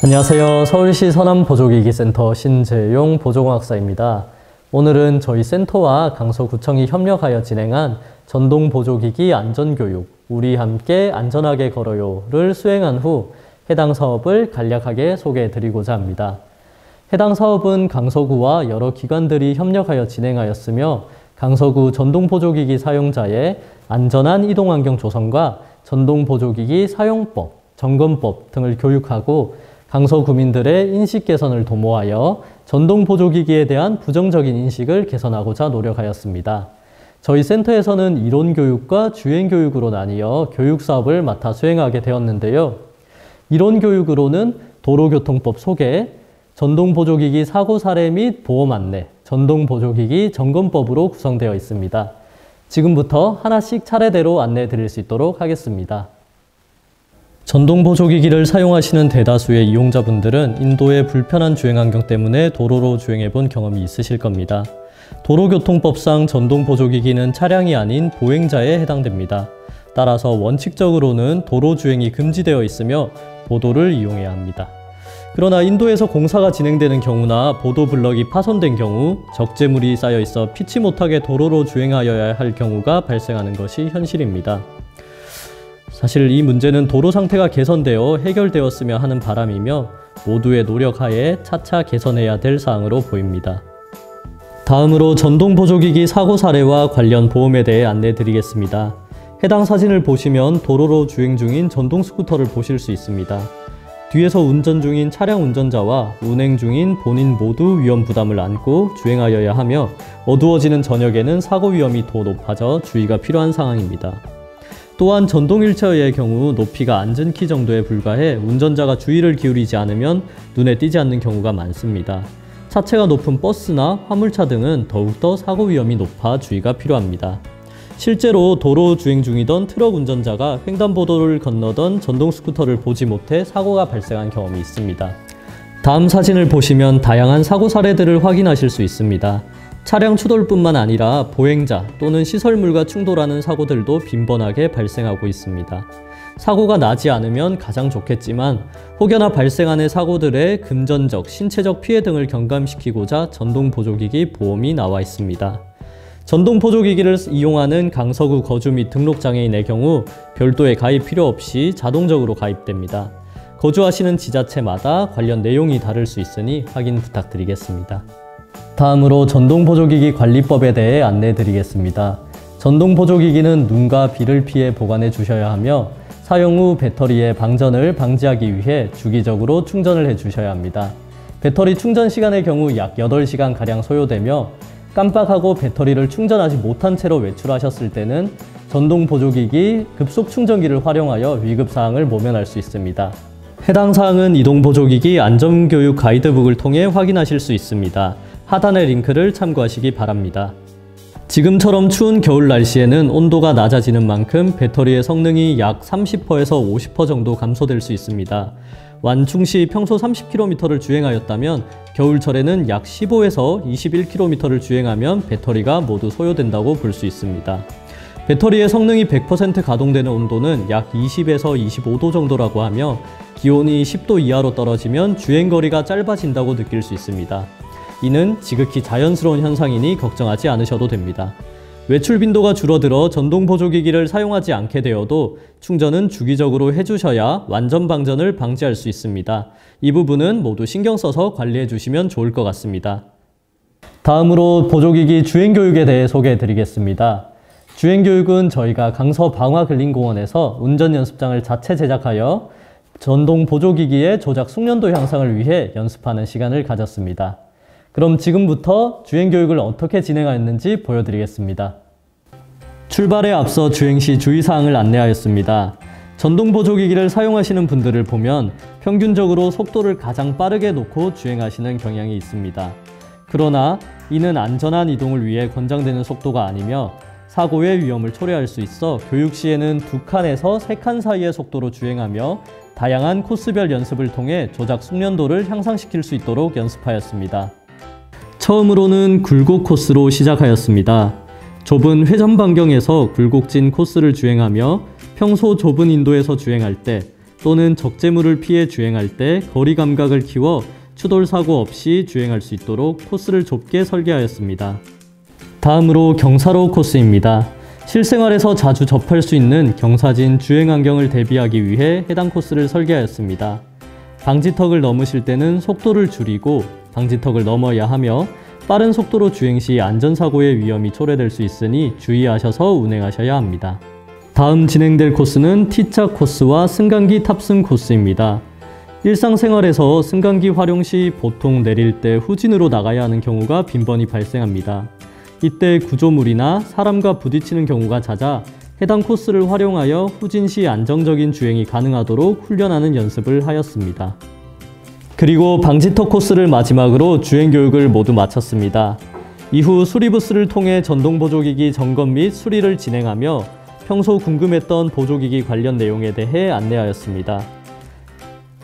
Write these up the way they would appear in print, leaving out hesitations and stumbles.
안녕하세요. 서울시 서남보조기기센터 신재용 보조공학사입니다. 오늘은 저희 센터와 강서구청이 협력하여 진행한 전동보조기기 안전교육 우리 함께 안전하게 걸어요를 수행한 후 해당 사업을 간략하게 소개해드리고자 합니다. 해당 사업은 강서구와 여러 기관들이 협력하여 진행하였으며 강서구 전동보조기기 사용자의 안전한 이동환경 조성과 전동보조기기 사용법, 점검법 등을 교육하고 강서 구민들의 인식 개선을 도모하여 전동보조기기에 대한 부정적인 인식을 개선하고자 노력하였습니다. 저희 센터에서는 이론교육과 주행교육으로 나뉘어 교육사업을 맡아 수행하게 되었는데요. 이론교육으로는 도로교통법 소개, 전동보조기기 사고 사례 및 보험 안내, 전동보조기기 점검법으로 구성되어 있습니다. 지금부터 하나씩 차례대로 안내해 드릴 수 있도록 하겠습니다. 전동보조기기를 사용하시는 대다수의 이용자분들은 인도의 불편한 주행환경 때문에 도로로 주행해 본 경험이 있으실 겁니다. 도로교통법상 전동보조기기는 차량이 아닌 보행자에 해당됩니다. 따라서 원칙적으로는 도로 주행이 금지되어 있으며 보도를 이용해야 합니다. 그러나 인도에서 공사가 진행되는 경우나 보도 블럭이 파손된 경우 적재물이 쌓여 있어 피치 못하게 도로로 주행하여야 할 경우가 발생하는 것이 현실입니다. 사실 이 문제는 도로 상태가 개선되어 해결되었으면 하는 바람이며 모두의 노력하에 차차 개선해야 될 사항으로 보입니다. 다음으로 전동보조기기 사고 사례와 관련 보험에 대해 안내해 드리겠습니다. 해당 사진을 보시면 도로로 주행 중인 전동 스쿠터를 보실 수 있습니다. 뒤에서 운전 중인 차량 운전자와 운행 중인 본인 모두 위험 부담을 안고 주행하여야 하며 어두워지는 저녁에는 사고 위험이 더 높아져 주의가 필요한 상황입니다. 또한 전동 휠체어의 경우 높이가 앉은 키 정도에 불과해 운전자가 주의를 기울이지 않으면 눈에 띄지 않는 경우가 많습니다. 차체가 높은 버스나 화물차 등은 더욱더 사고 위험이 높아 주의가 필요합니다. 실제로 도로 주행 중이던 트럭 운전자가 횡단보도를 건너던 전동 스쿠터를 보지 못해 사고가 발생한 경험이 있습니다. 다음 사진을 보시면 다양한 사고 사례들을 확인하실 수 있습니다. 차량 추돌뿐만 아니라 보행자 또는 시설물과 충돌하는 사고들도 빈번하게 발생하고 있습니다. 사고가 나지 않으면 가장 좋겠지만 혹여나 발생하는 사고들의 금전적, 신체적 피해 등을 경감시키고자 전동보조기기 보험이 나와 있습니다. 전동보조기기를 이용하는 강서구 거주 및 등록장애인의 경우 별도의 가입 필요 없이 자동적으로 가입됩니다. 거주하시는 지자체마다 관련 내용이 다를 수 있으니 확인 부탁드리겠습니다. 다음으로 전동보조기기 관리법에 대해 안내해 드리겠습니다. 전동보조기기는 눈과 비를 피해 보관해 주셔야 하며 사용 후 배터리의 방전을 방지하기 위해 주기적으로 충전을 해 주셔야 합니다. 배터리 충전 시간의 경우 약 8시간가량 소요되며 깜빡하고 배터리를 충전하지 못한 채로 외출하셨을 때는 전동보조기기 급속 충전기를 활용하여 위급사항을 모면할 수 있습니다. 해당 사항은 이동보조기기 안전교육 가이드북을 통해 확인하실 수 있습니다. 하단의 링크를 참고하시기 바랍니다. 지금처럼 추운 겨울 날씨에는 온도가 낮아지는 만큼 배터리의 성능이 약 30%에서 50% 정도 감소될 수 있습니다. 완충 시 평소 30km를 주행하였다면 겨울철에는 약 15에서 21km를 주행하면 배터리가 모두 소요된다고 볼 수 있습니다. 배터리의 성능이 100% 가동되는 온도는 약 20에서 25도 정도라고 하며 기온이 10도 이하로 떨어지면 주행거리가 짧아진다고 느낄 수 있습니다. 이는 지극히 자연스러운 현상이니 걱정하지 않으셔도 됩니다. 외출 빈도가 줄어들어 전동보조기기를 사용하지 않게 되어도 충전은 주기적으로 해주셔야 완전 방전을 방지할 수 있습니다. 이 부분은 모두 신경 써서 관리해 주시면 좋을 것 같습니다. 다음으로 보조기기 주행교육에 대해 소개해 드리겠습니다. 주행교육은 저희가 강서 방화근린공원에서 운전연습장을 자체 제작하여 전동보조기기의 조작 숙련도 향상을 위해 연습하는 시간을 가졌습니다. 그럼 지금부터 주행교육을 어떻게 진행하였는지 보여드리겠습니다. 출발에 앞서 주행시 주의사항을 안내하였습니다. 전동보조기기를 사용하시는 분들을 보면 평균적으로 속도를 가장 빠르게 놓고 주행하시는 경향이 있습니다. 그러나 이는 안전한 이동을 위해 권장되는 속도가 아니며 사고의 위험을 초래할 수 있어 교육 시에는 2칸에서 3칸 사이의 속도로 주행하며 다양한 코스별 연습을 통해 조작 숙련도를 향상시킬 수 있도록 연습하였습니다. 처음으로는 굴곡 코스로 시작하였습니다. 좁은 회전 반경에서 굴곡진 코스를 주행하며 평소 좁은 인도에서 주행할 때 또는 적재물을 피해 주행할 때 거리 감각을 키워 추돌 사고 없이 주행할 수 있도록 코스를 좁게 설계하였습니다. 다음으로 경사로 코스입니다. 실생활에서 자주 접할 수 있는 경사진 주행 환경을 대비하기 위해 해당 코스를 설계하였습니다. 방지턱을 넘으실 때는 속도를 줄이고 방지턱을 넘어야 하며 빠른 속도로 주행 시 안전사고의 위험이 초래될 수 있으니 주의하셔서 운행하셔야 합니다. 다음 진행될 코스는 T자 코스와 승강기 탑승 코스입니다. 일상생활에서 승강기 활용 시 보통 내릴 때 후진으로 나가야 하는 경우가 빈번히 발생합니다. 이때 구조물이나 사람과 부딪히는 경우가 잦아 해당 코스를 활용하여 후진 시 안정적인 주행이 가능하도록 훈련하는 연습을 하였습니다. 그리고 방지턱 코스를 마지막으로 주행 교육을 모두 마쳤습니다. 이후 수리부스를 통해 전동보조기기 점검 및 수리를 진행하며 평소 궁금했던 보조기기 관련 내용에 대해 안내하였습니다.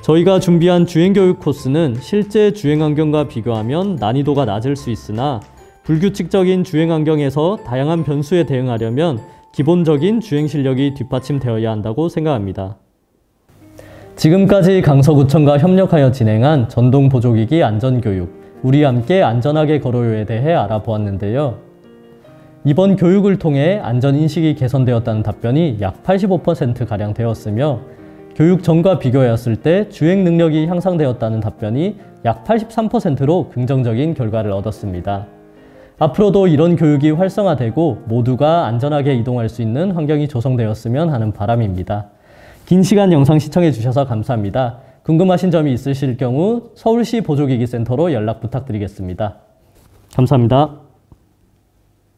저희가 준비한 주행교육 코스는 실제 주행 환경과 비교하면 난이도가 낮을 수 있으나 불규칙적인 주행 환경에서 다양한 변수에 대응하려면 기본적인 주행 실력이 뒷받침되어야 한다고 생각합니다. 지금까지 강서구청과 협력하여 진행한 전동보조기기 안전교육, 우리 함께 안전하게 걸어요에 대해 알아보았는데요. 이번 교육을 통해 안전인식이 개선되었다는 답변이 약 85%가량 되었으며 교육 전과 비교하였을 때 주행 능력이 향상되었다는 답변이 약 83%로 긍정적인 결과를 얻었습니다. 앞으로도 이런 교육이 활성화되고 모두가 안전하게 이동할 수 있는 환경이 조성되었으면 하는 바람입니다. 긴 시간 영상 시청해 주셔서 감사합니다. 궁금하신 점이 있으실 경우 서울시 보조기기센터로 연락 부탁드리겠습니다. 감사합니다.